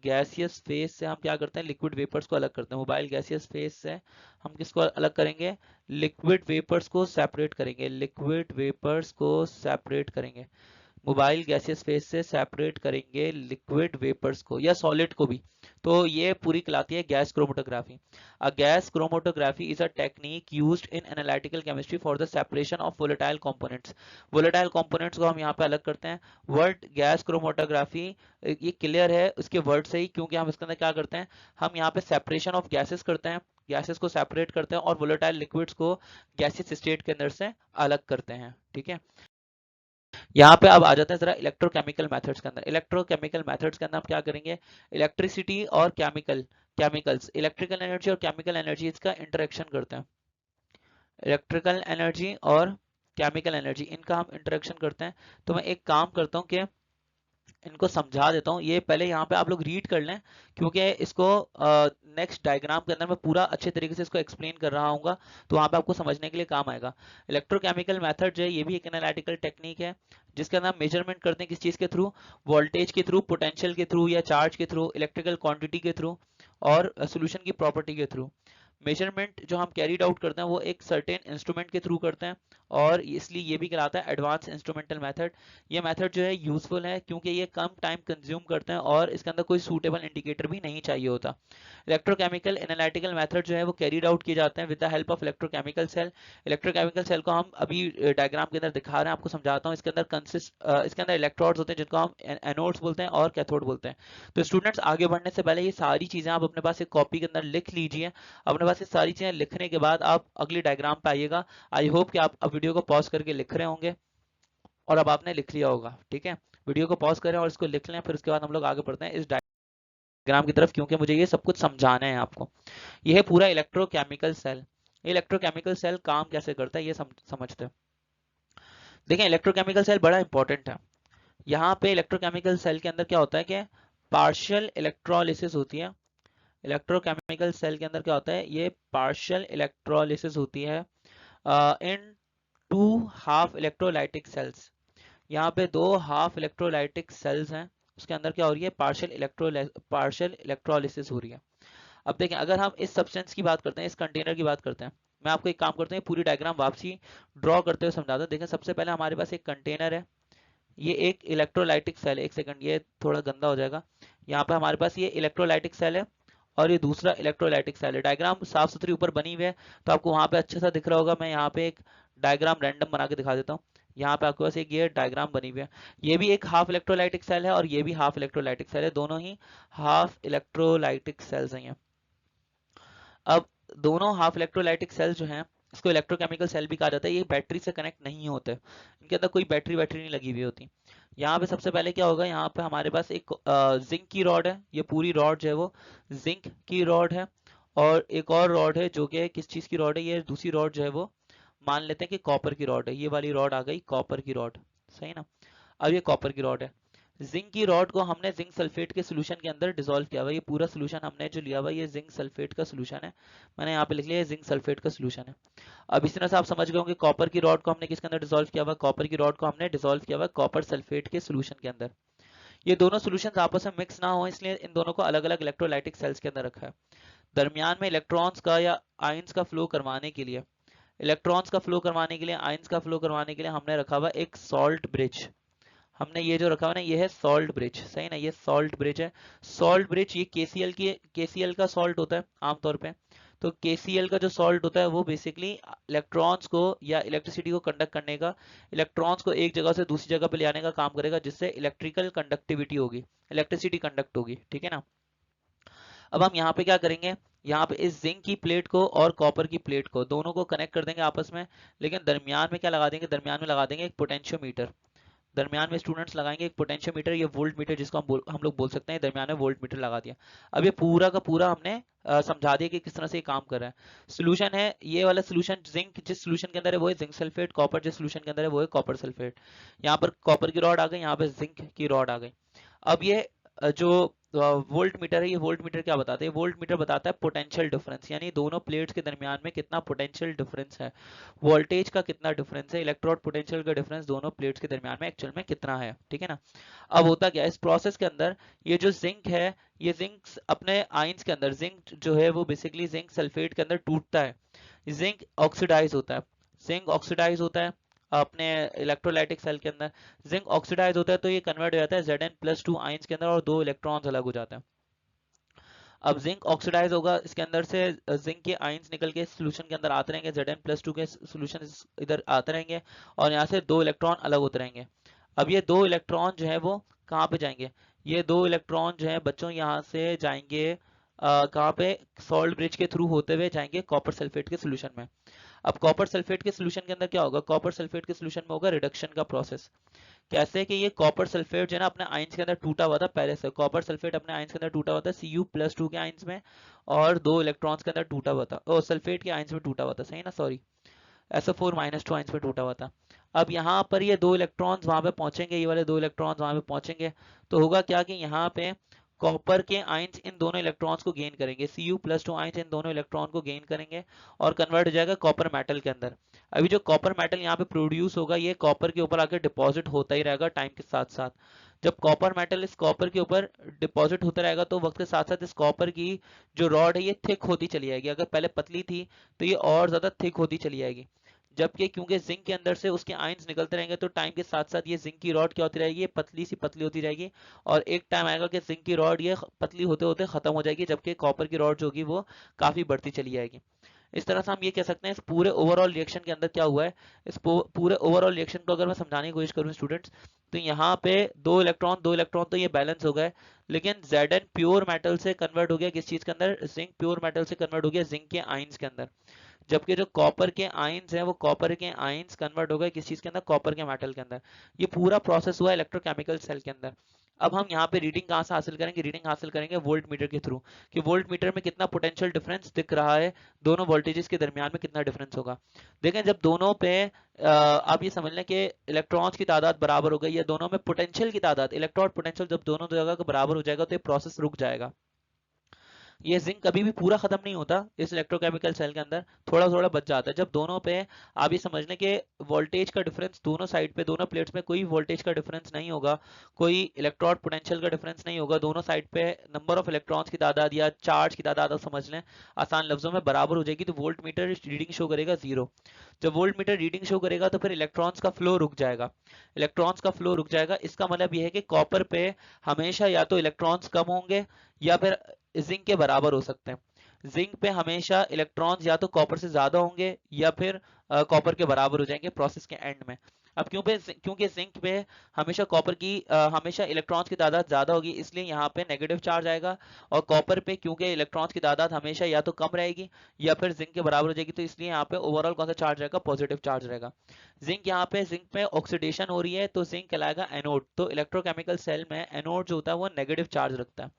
Speaker 1: गैसियस फेज से हम क्या करते हैं, लिक्विड वेपर्स को अलग करते हैं। मोबाइल गैसियस फेज से हम किसको अलग करेंगे, लिक्विड वेपर्स को सेपरेट करेंगे, लिक्विड वेपर्स को सेपरेट करेंगे। मोबाइल गैसियस फेज से सेपरेट करेंगे लिक्विड वेपर्स को या सॉलिड को भी। तो ये पूरी कहलाती है gas chromatography. A gas chromatography is a technique used in analytical chemistry for the separation of volatile components. Volatile components को हम यहाँ पे अलग करते हैं। वर्ड गैस क्रोमेटोग्राफी ये क्लियर है उसके वर्ड से ही, क्योंकि हम इसके अंदर क्या करते हैं, हम यहाँ पे सेपरेशन ऑफ गैसेस करते हैं, गैसेस को सेपरेट करते हैं, और वोलेटाइल लिक्विड्स को गैसियस स्टेट के अंदर से अलग करते हैं, ठीक है। यहाँ पे अब आ जाते हैं जरा इलेक्ट्रोकेमिकल मेथड्स के अंदर। इलेक्ट्रोकेमिकल मेथड्स के अंदर हम क्या करेंगे, इलेक्ट्रिसिटी और केमिकल्स, इलेक्ट्रिकल एनर्जी और केमिकल एनर्जी इसका इंटरेक्शन करते हैं। इलेक्ट्रिकल एनर्जी और केमिकल एनर्जी इनका हम इंटरेक्शन करते हैं। तो मैं एक काम करता हूँ कि इनको समझा देता हूँ, ये पहले यहाँ पे आप लोग रीड कर लें, क्योंकि इसको नेक्स्ट डायग्राम के अंदर मैं पूरा अच्छे तरीके से इसको एक्सप्लेन कर रहा हूँ, तो वहाँ पे आपको समझने के लिए काम आएगा। इलेक्ट्रोकेमिकल मेथड जो है ये भी एक एनालिटिकल टेक्निक है, जिसके अंदर हम मेजरमेंट करते हैं किस चीज़ के थ्रू, वोल्टेज के थ्रू, पोटेंशियल के थ्रू, या चार्ज के थ्रू, इलेक्ट्रिकल क्वांटिटी के थ्रू, और सोल्यूशन की प्रॉपर्टी के थ्रू। मेजरमेंट जो हम कैरीड आउट करते हैं वो एक सर्टेन इंस्ट्रूमेंट के थ्रू करते हैं, और इसलिए ये भी कहलाता है एडवांस इंस्ट्रूमेंटल मेथड। ये मेथड जो है यूजफुल है क्योंकि ये कम टाइम कंज्यूम करते हैं और इसके अंदर कोई सूटेबल इंडिकेटर भी नहीं चाहिए होता। इलेक्ट्रोकेमिकल एनालिटिकल मेथड जो है वो कैरीड आउट किए जाते हैं with the help of electrochemical cell. Electrochemical cell को हम अभी डायग्राम के अंदर दिखा रहे हैं, आपको समझाता हूँ। इसके अंदर इलेक्ट्रोड्स होते हैं जिनको हम एनोड्स बोलते हैं और कैथोड बोलते हैं। तो स्टूडेंट्स आगे बढ़ने से पहले ये सारी चीजें आप अपने पास एक कॉपी के अंदर लिख लीजिए। अपने पास ये सारी चीजें लिखने के बाद आप अगली डायग्राम पे आइएगा। आई होप कि आप अब वीडियो को पॉज करके लिख रहे होंगे। और अब आपने लिख लिया होगा, ठीक है। वीडियो को पॉज करें और इसको लिख लें, फिर उसके बाद हम लोग आगे बढ़ते हैं इस डायग्राम की तरफ, क्योंकि मुझे ये सब कुछ समझाना है आपको। ये है पूरा इलेक्ट्रोकेमिकल सेल। इलेक्ट्रोकेमिकल सेल काम कैसे करता है ये समझते हैं। देखें, इलेक्ट्रोकेमिकल सेल बड़ा इंपॉर्टेंट है। यहाँ पे इलेक्ट्रोकेमिकल सेल के अंदर क्या होता है कि पार्शियल इलेक्ट्रोलिसिस होती है। इलेक्ट्रोकेमिकल सेल के अंदर क्या होता है, ये पार्शियल इलेक्ट्रोलिसिस होती है इन टू हाफ इलेक्ट्रोलाइटिक सेल्स। यहाँ पे दो हाफ इलेक्ट्रोलाइटिक सेल्स हैं, उसके अंदर क्या हो रही है, पार्शियल इलेक्ट्रोलिसिस हो रही है। अब देखें, अगर हम इस सब्सटेंस की बात करते हैं, इस कंटेनर की बात करते हैं, मैं आपको एक काम करते हैं, पूरी डायग्राम वापसी ड्रॉ करते हुए समझाता हूं। देखें, सबसे पहले हमारे पास एक कंटेनर है, ये एक इलेक्ट्रोलाइटिक सेल है। एक सेकंड, ये थोड़ा गंदा हो जाएगा। यहाँ पे हमारे पास ये इलेक्ट्रोलाइटिक सेल है और ये दूसरा इलेक्ट्रोलाइटिक सेल है। डायग्राम साफ सुथरी ऊपर बनी हुई है, तो आपको वहां पे अच्छे सा दिख रहा होगा। मैं यहाँ पे एक डायग्राम रैंडम बना के दिखा देता हूँ। यहाँ पे आपके पास एक ये डायग्राम बनी हुई है, ये भी एक हाफ इलेक्ट्रोलाइटिक सेल है और ये भी हाफ इलेक्ट्रोलाइटिक सेल है, दोनों ही हाफ इलेक्ट्रोलाइटिक सेल्स हैं। अब दोनों हाफ इलेक्ट्रोलाइटिक सेल जो हैं, इसको इलेक्ट्रोकेमिकल सेल भी कहा जाता है। ये बैटरी से कनेक्ट नहीं होते, इनके अंदर कोई बैटरी नहीं लगी हुई होती। यहाँ पे सबसे पहले क्या होगा, यहाँ पे हमारे पास एक जिंक की रॉड है। ये पूरी रॉड जो है वो जिंक की रॉड है। और एक और रॉड है जो कि किस चीज की रॉड है, ये दूसरी रॉड जो है वो मान लेते हैं कि कॉपर की रॉड है। ये वाली रॉड आ गई कॉपर की रॉड, सही ना। अब ये कॉपर की रॉड है। जिंक की रॉड को हमने जिंक सल्फेट के सोल्यूशन के अंदर डिसॉल्व किया हुआ। ये पूरा सोल्यूशन हमने जो लिया हुआ ये जिंक सल्फेट का सोल्यूशन है। मैंने यहाँ पे लिख लिया जिंक सल्फेट का सोल्यूशन है। अब इस तरह से आप समझ गए होंगे कॉपर की रॉड को हमने किसके अंदर डिसॉल्व किया हुआ, कॉपर की रॉड को हमने डिसॉल्व किया हुआ कॉपर सल्फेट के सोल्यूशन के अंदर। ये दोनों सोल्यूशन आपस में मिक्स ना हो, इसलिए इन दोनों को अलग अलग इलेक्ट्रोलाइटिक सेल्स के अंदर रखा है। दरमियान में इलेक्ट्रॉन्स का या आयंस का फ्लो करवाने के लिए, इलेक्ट्रॉन्स का फ्लो करवाने के लिए, आयंस का फ्लो करवाने के लिए हमने रखा हुआ एक सॉल्ट ब्रिज। हमने ये जो रखा हुआ ना, ये है सॉल्ट ब्रिज, सही ना, ये सॉल्ट ब्रिज है। सॉल्ट ब्रिज ये केसीएल का सॉल्ट होता है आमतौर पे। तो केसीएल का जो सॉल्ट होता है वो बेसिकली इलेक्ट्रॉन्स को या इलेक्ट्रिसिटी को कंडक्ट करने का, इलेक्ट्रॉन्स को एक जगह से दूसरी जगह पे ले आने का काम करेगा, जिससे इलेक्ट्रिकल कंडक्टिविटी होगी, इलेक्ट्रिसिटी कंडक्ट होगी, ठीक है ना। अब हम यहाँ पे क्या करेंगे, यहाँ पे इस जिंक की प्लेट को और कॉपर की प्लेट को दोनों को कनेक्ट कर देंगे आपस में। लेकिन दरमियान में क्या लगा देंगे, दरमियान में लगा देंगे एक पोटेंशियोमीटर। दरमियान में स्टूडेंट्स लगाएंगे एक पोटेंशियोमीटर, ये वोल्ट मीटर जिसको हम लोग बोल सकते हैं, दरमियान में वोल्ट मीटर लगा दिया। अब ये पूरा का पूरा हमने समझा दिया कि किस तरह से ये काम कर रहा है। सोल्यूशन है ये वाला सोल्यूशन, जिंक जिस सोल्यूशन के अंदर है वो है जिंक सल्फेट, कॉपर जिस सोल्यूशन के अंदर है वो है कॉपर सल्फेट। यहाँ पर कॉपर की रॉड आ गई, यहाँ पे जिंक की रॉड आ गई। अब ये जो वोल्ट मीटर है, ये वोल्ट मीटर क्या बताता है, वोल्ट मीटर बताता है पोटेंशियल डिफरेंस, यानी दोनों प्लेट्स के दरमियान में कितना पोटेंशियल डिफरेंस है, वोल्टेज का कितना डिफरेंस है, इलेक्ट्रोड पोटेंशियल का डिफरेंस दोनों प्लेट्स के दरमियान में एक्चुअल में कितना है, ठीक है ना। अब होता क्या है इस प्रोसेस के अंदर, ये जो जिंक है, ये जिंक अपने आयंस के अंदर, जिंक जो है वो बेसिकली जिंक सल्फेट के अंदर टूटता है, जिंक ऑक्सीडाइज होता है। जिंक ऑक्सीडाइज होता है अपने इलेक्ट्रोलाइटिक सेल के अंदर। जिंक ऑक्सीडाइज होता है तो ये कन्वर्ट हो जाता है Zn+2 आयंस के अंदर और दो इलेक्ट्रॉन्स अलग हो जाते हैं। अब जिंक ऑक्सीडाइज होगा, इसके अंदर से जिंक के आयंस निकल के सोल्यूशन के अंदर आते रहेंगे, Zn+2 के सोल्यूशन इधर आते रहेंगे और यहाँ से दो इलेक्ट्रॉन अलग होते रहेंगे। अब ये दो इलेक्ट्रॉन जो है वो कहाँ पे जाएंगे, ये दो इलेक्ट्रॉन जो है बच्चों यहाँ से जाएंगे कहाँ पे, सॉल्ट ब्रिज के थ्रू होते हुए जाएंगे कॉपर सल्फेट के सोल्यूशन में। अब कॉपर सल्फेट के सोल्यूशन के अंदर क्या होगा, कॉपर सल्फेट के सोल्यूशन में होगा रिडक्शन का प्रोसेस। कैसे कि ये कॉपर सल्फेट जो है ना अपने आयंस के अंदर टूटा हुआ था पहले से, कॉपर सल्फेट अपने आयंस के अंदर टूटा हुआ था Cu+2 के आयंस में और दो इलेक्ट्रॉन्स के अंदर टूटा हुआ था, ओ सल्फेट के आयंस में टूटा हुआ था, सही ना, सॉरी, SO4-2 आयंस में टूटा हुआ था। अब यहाँ पर ये दो इलेक्ट्रॉन्स वहां पे पहुंचेंगे, ये वाले दो इलेक्ट्रॉन्स वहां पे पहुंचेंगे, तो होगा क्या कि यहाँ पे कॉपर के आयंस इन दोनों इलेक्ट्रॉन्स को गेन करेंगे, Cu+2 आयंस इन दोनों इलेक्ट्रॉन को गेन करेंगे और कन्वर्ट हो जाएगा कॉपर मेटल के अंदर। अभी जो कॉपर मेटल यहाँ पे प्रोड्यूस होगा ये कॉपर के ऊपर आके डिपॉजिट होता ही रहेगा टाइम के साथ साथ। जब कॉपर मेटल इस कॉपर के ऊपर डिपॉजिट होता रहेगा तो वक्त के साथ साथ इस कॉपर की जो रॉड है ये थिक होती चली जाएगी। अगर पहले पतली थी तो ये और ज्यादा थिक होती चली जाएगी, जबकि क्योंकि जिंक के अंदर से उसके आयंस निकलते रहेंगे तो टाइम के साथ साथ ये जिंक की रॉड क्या होती रहेगी, ये पतली होती रहेगी और एक टाइम आएगा कि जिंक की रॉड ये पतली होते होते खत्म हो जाएगी, जबकि कॉपर की रॉड जो होगी वो काफी बढ़ती चली जाएगी। इस तरह से हम ये कह सकते हैं इस पूरे ओवरऑल रिएक्शन के अंदर क्या हुआ है। इस पूरे ओवरऑल रिएक्शन को अगर मैं समझाने की कोशिश करूँ स्टूडेंट्स, तो यहाँ पे दो इलेक्ट्रॉन तो ये बैलेंस हो गए, लेकिन Zn प्योर मेटल से कन्वर्ट हो गया किस चीज के अंदर, जिंक प्योर मेटल से कन्वर्ट हो गया जिंक के आयंस के अंदर। जबकि जो कॉपर के आयंस हैं वो कॉपर के आयंस कन्वर्ट हो गए किस चीज के अंदर, कॉपर के मेटल के अंदर। ये पूरा प्रोसेस हुआ इलेक्ट्रोकेमिकल सेल के अंदर। अब हम यहाँ पे रीडिंग कहाँ से हासिल करेंगे, रीडिंग हासिल करेंगे वोल्ट मीटर के थ्रू, कि वोल्ट मीटर में कितना पोटेंशियल डिफरेंस दिख रहा है, दोनों वोल्टेजेस के दरमियान में कितना डिफरेंस होगा। देखें जब दोनों पे आप ये समझ लें कि इलेक्ट्रॉन्स की तादाद बराबर हो गई, या दोनों में पोटेंशियल की तादाद, इलेक्ट्रॉन पोटेंशियल जब दोनों जगह का बराबर हो जाएगा तो ये प्रोसेस रुक जाएगा। ये जिंक कभी भी पूरा खत्म नहीं होता इस इलेक्ट्रोकेमिकल सेल के अंदर, थोड़ा थोड़ा बच जाता है। जब दोनों पे आप ये समझने के वोल्टेज का डिफरेंस दोनों साइड पे, दोनों प्लेट्स में कोई वोल्टेज का डिफरेंस नहीं होगा, कोई इलेक्ट्रॉन पोटेंशियल का डिफरेंस नहीं होगा, दोनों साइड पे नंबर ऑफ इलेक्ट्रॉन्स की तादाद या चार्ज की तादाद आप समझ लें आसान लफ्जों में बराबर हो जाएगी, तो वोल्ट मीटर रीडिंग शो करेगा 0। जब वोल्ट मीटर रीडिंग शो करेगा तो फिर इलेक्ट्रॉन्स का फ्लो रुक जाएगा, इलेक्ट्रॉन्स का फ्लो रुक जाएगा। इसका मतलब यह है कि कॉपर पे हमेशा या तो इलेक्ट्रॉन्स कम होंगे या फिर जिंक के बराबर हो सकते हैं। जिंक पे हमेशा इलेक्ट्रॉन्स या तो कॉपर से ज्यादा होंगे या फिर कॉपर के बराबर हो जाएंगे प्रोसेस के एंड में। अब क्योंकि जिंक पे हमेशा कॉपर की हमेशा इलेक्ट्रॉन्स की तादाद ज्यादा होगी, इसलिए यहाँ पे नेगेटिव चार्ज आएगा। और कॉपर पे क्योंकि इलेक्ट्रॉन्स की तादाद हमेशा या तो कम रहेगी या फिर जिंक के बराबर हो जाएगी, तो इसलिए यहाँ पे ओवरऑल कौन सा चार्ज रहेगा, पॉजिटिव चार्ज रहेगा। जिंक पे ऑक्सीडेशन हो रही है तो जिंक कहलाएगा एनोड। तो इलेक्ट्रोकेमिकल सेल में एनोड जो होता है वो नेगेटिव चार्ज रखता है,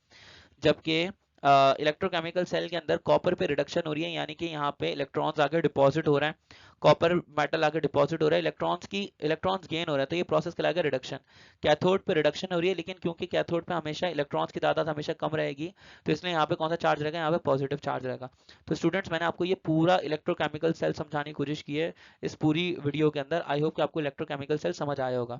Speaker 1: जबकि इलेक्ट्रोकेमिकल सेल के अंदर कॉपर पे रिडक्शन हो रही है, यानी कि यहाँ पे इलेक्ट्रॉन्स आगे डिपॉजिट हो रहे हैं, कॉपर मेटल आगे डिपॉजिट हो रहा है, इलेक्ट्रॉन्स गेन हो रहा है, तो ये प्रोसेस कहलाएगा रिडक्शन। कैथोड पे रिडक्शन हो रही है, लेकिन क्योंकि कैथोड पे हमेशा इलेक्ट्रॉन्स की तादाद हमेशा कम रहेगी, तो इसलिए यहाँ पे कौन सा चार्ज रहेगा, यहाँ पे पॉजिटिव चार्ज रहेगा। तो स्टूडेंट्स मैंने आपको ये पूरा इलेक्ट्रोकेमिकल सेल समझाने की कोशिश की है इस पूरी वीडियो के अंदर। आई होप कि आपको इलेक्ट्रोकेमिकल सेल समझ आया होगा।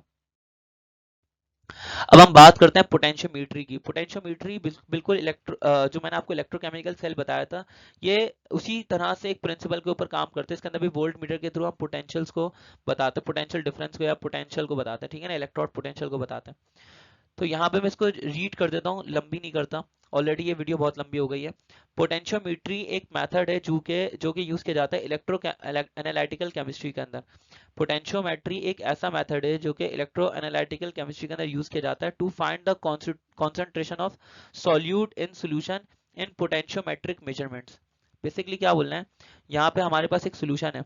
Speaker 1: अब हम बात करते हैं पोटेंशियोमीट्री की। पोटेंशियोमीट्री बिल्कुल जो मैंने आपको इलेक्ट्रोकेमिकल सेल बताया था, ये उसी तरह से एक प्रिंसिपल के ऊपर काम करते हैं। इसके अंदर भी वोल्ट मीटर के थ्रू हम पोटेंशियल्स को बताते हैं, पोटेंशियल डिफरेंस को या पोटेंशियल को बताते हैं, ठीक है ना, इलेक्ट्रोड पोटेंशियल को बताते हैं। तो यहाँ पे मैं इसको रीड कर देता हूँ, लंबी नहीं करता, ऑलरेडी ये वीडियो बहुत लंबी हो गई है। पोटेंशियोमीट्री एक मेथड है जो कि यूज किया जाता है इलेक्ट्रो एनालिटिकल केमिस्ट्री के अंदर। पोटेंशियोमेट्री एक ऐसा मेथड है जो कि इलेक्ट्रो एनालिटिकल केमिस्ट्री के अंदर यूज किया जाता है to find the concentration of solute in solution in potentiometric measurements. Basically क्या बोलना है, यहाँ पे हमारे पास एक सोल्यूशन है,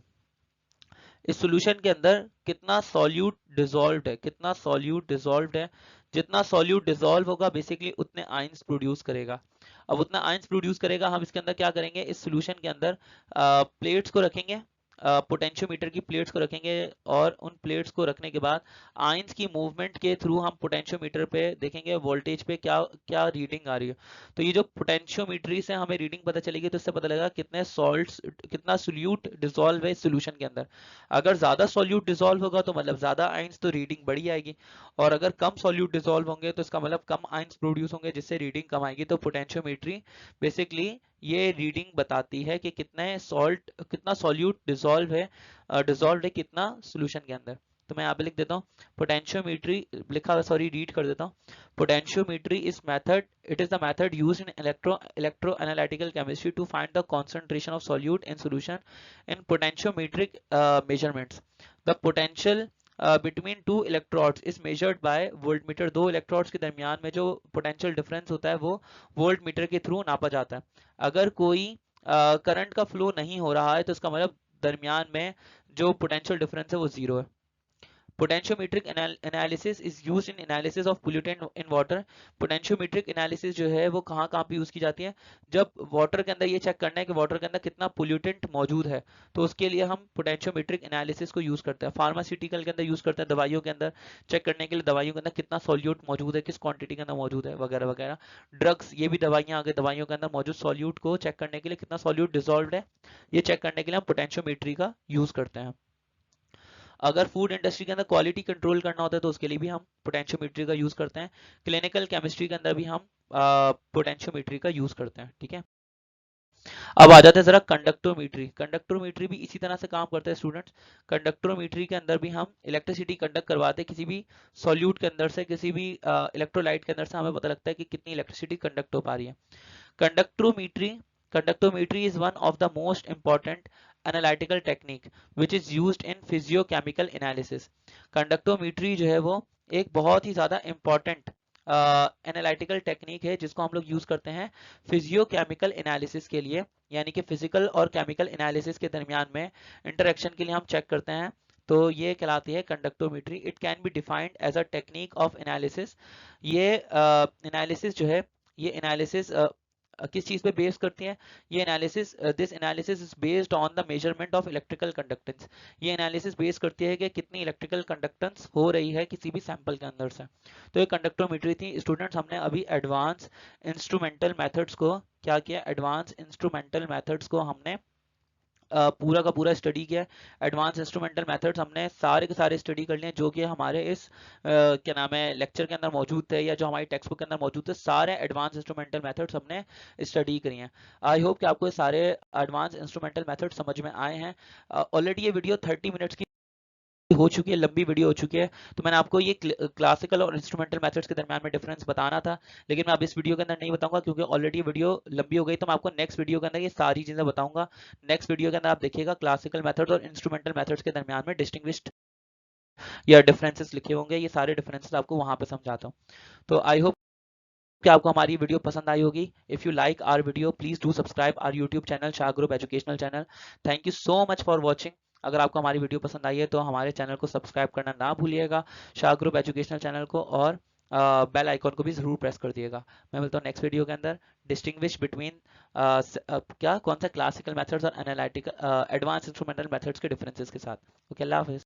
Speaker 1: इस सॉल्यूशन के अंदर कितना सॉल्यूट डिसॉल्व्ड है, कितना सॉल्यूट डिसॉल्व्ड है, जितना सॉल्यूट डिसॉल्व होगा बेसिकली उतने आयंस प्रोड्यूस करेगा। अब उतना आयंस प्रोड्यूस करेगा, हम इसके अंदर क्या करेंगे, इस सॉल्यूशन के अंदर प्लेट्स को रखेंगे, पोटेंशियोमीटर की प्लेट्स को रखेंगे, और उन प्लेट्स को रखने के बाद आयंस की मूवमेंट के थ्रू हम पोटेंशियोमीटर पे देखेंगे वोल्टेज पे क्या क्या रीडिंग आ रही है। तो ये जो पोटेंशियोमीट्री से हमें रीडिंग पता चलेगी, तो इससे पता लगेगा कितना सोल्यूट डिसॉल्व है इस सोल्यूशन के अंदर। अगर ज्यादा सॉल्यूट डिसॉल्व होगा तो मतलब ज्यादा आयंस, तो रीडिंग बढ़ी आएगी, और अगर कम सॉल्यूट डिसॉल्व होंगे तो इसका मतलब कम आयंस प्रोड्यूस होंगे, जिससे रीडिंग कम आएगी। तो पोटेंशियोमीट्री बेसिकली ये रीडिंग बताती है कि कितना सॉल्यूट डिसॉल्व है कितना सोल्यूशन के अंदर। तो मैं यहाँ पे लिख देता हूँ पोटेंशियोमीट्री, लिखा सॉरी रीड कर देता हूँ। Potentiometry it is the method used in electro analytical chemistry to find the concentration of solute in solution in potentiometric measurements. The potential between two electrodes is measured by voltmeter। दो इलेक्ट्रोड्स के दरमियान में जो पोटेंशियल डिफरेंस होता है वो वोल्टमीटर के थ्रू नापा जाता है। अगर कोई करंट का फ्लो नहीं हो रहा है तो इसका मतलब दरमियान में जो पोटेंशियल डिफरेंस है वो 0 है। Potentiometric analysis is used in analysis of pollutant in water. Potentiometric analysis जो है वो कहाँ कहाँ पे यूज की जाती है, जब वाटर के अंदर ये चेक करना है कि वाटर के अंदर कितना पोल्यूटेंट मौजूद है, तो उसके लिए हम पोटेंशियोमेट्रिक एनालिसिस को यूज करते हैं। फार्मास्यूटिकल के अंदर यूज करते हैं, दवाइयों के अंदर चेक करने के लिए दवाइयों के अंदर कितना सॉल्यूट मौजूद है, किस क्वांटिटी के अंदर मौजूद है, वगैरह वगैरह। ड्रग्स, ये भी दवाइयाँ आगे, दवाइयों के अंदर मौजूद सॉल्यूट को चेक करने के लिए, कितना सॉल्यूट डिसॉल्व है, ये चेक करने के लिए हम पोटेंशियोमेट्री का यूज करते हैं। अगर फूड इंडस्ट्री के अंदर क्वालिटी कंट्रोल करना होता है तो उसके लिए भी हम पोटेंशियोमीट्री का यूज करते हैं। क्लिनिकल केमिस्ट्री के अंदर भी हम पोटेंशियोमीट्री का यूज करते हैं, ठीक है। अब आ जाते हैं जरा कंडक्टोमीट्री। कंडक्टोमीट्री भी इसी तरह से काम करते हैं स्टूडेंट्स। कंडक्टोमीट्री के अंदर भी हम इलेक्ट्रिसिटी कंडक्ट करवाते हैं किसी भी सॉल्यूट के अंदर से, किसी भी इलेक्ट्रोलाइट के अंदर से, हमें पता लगता है कि कितनी इलेक्ट्रिसिटी कंडक्ट हो पा रही है। Conductometry is one of the most important analytical technique which is used in physiochemical analysis. Conductometry जो है वो एक बहुत ही ज़्यादा important एनालिटिकल टेक्निक है जिसको हम लोग यूज करते हैं फिजियोकेमिकल एनालिसिस के लिए, यानी कि फिजिकल और केमिकल एनालिसिस के दरमियान में इंटरेक्शन के लिए हम चेक करते हैं। तो ये कहलाती है conductometry. It can be defined as a technique of analysis. ये एनालिसिस जो है, ये एनालिसिस किस चीज पे बेस करती है? ये analysis, this analysis is based on the measurement of electrical conductance. ये एनालिसिस बेस करती है कि कितनी इलेक्ट्रिकल कंडक्टेंस हो रही है किसी भी सैंपल के अंदर से। तो ये कंडक्टोमेट्री थी। स्टूडेंट्स, हमने अभी एडवांस इंस्ट्रूमेंटल मेथड्स को क्या किया? एडवांस इंस्ट्रूमेंटल मेथड्स को हमने पूरा का पूरा स्टडी किया। एडवांस इंस्ट्रूमेंटल मेथड्स हमने सारे के सारे स्टडी कर लिए जो कि हमारे इस क्या नाम है लेक्चर के अंदर मौजूद थे या जो हमारी टेक्स्ट बुक के अंदर मौजूद थे। सारे एडवांस इंस्ट्रूमेंटल मेथड्स हमने स्टडी करी हैं। आई होप कि आपको ये सारे एडवांस इंस्ट्रूमेंटल मेथड्स समझ में आए हैं। ऑलरेडी ये वीडियो 30 मिनट्स की हो चुकी है, लंबी वीडियो हो चुकी है। तो मैंने आपको ये क्लासिकल और इंस्ट्रूमेंटल मेथड्स के दरमियान में डिफरेंस बताना था, लेकिन मैं अब इस वीडियो के अंदर नहीं बताऊंगा क्योंकि ऑलरेडी वीडियो लंबी हो गई। तो मैं आपको नेक्स्ट वीडियो के अंदर ये सारी चीजें बताऊंगा। नेक्स्ट वीडियो के अंदर आप देखिएगा क्लासिकल मेथड्स और इंस्ट्रूमेंटल मेथड्स के दरमियान में डिस्टिंग्विश्ड या डिफरेंसेस लिखे होंगे। ये सारे डिफरेंसेस आपको वहां पे समझाता हूँ। तो आई होप कि आपको हमारी वीडियो पसंद आई होगी। If you like our video please do subscribe our YouTube channel Shah group educational channel. Thank you so much for watching. अगर आपको हमारी वीडियो पसंद आई है तो हमारे चैनल को सब्सक्राइब करना ना भूलिएगा, शाह ग्रुप एजुकेशनल चैनल को, और बेल आइकॉन को भी जरूर प्रेस कर दिएगा। मैं मिलता हूँ नेक्स्ट वीडियो के अंदर। डिस्टिंग्विश बिटवीन क्या कौन सा क्लासिकल मेथड्स और एनालिटिकल एडवांस इंस्ट्रूमेंटल मेथड्स के डिफरेंसेस के साथ। ओके, अल्लाह हाफिज़।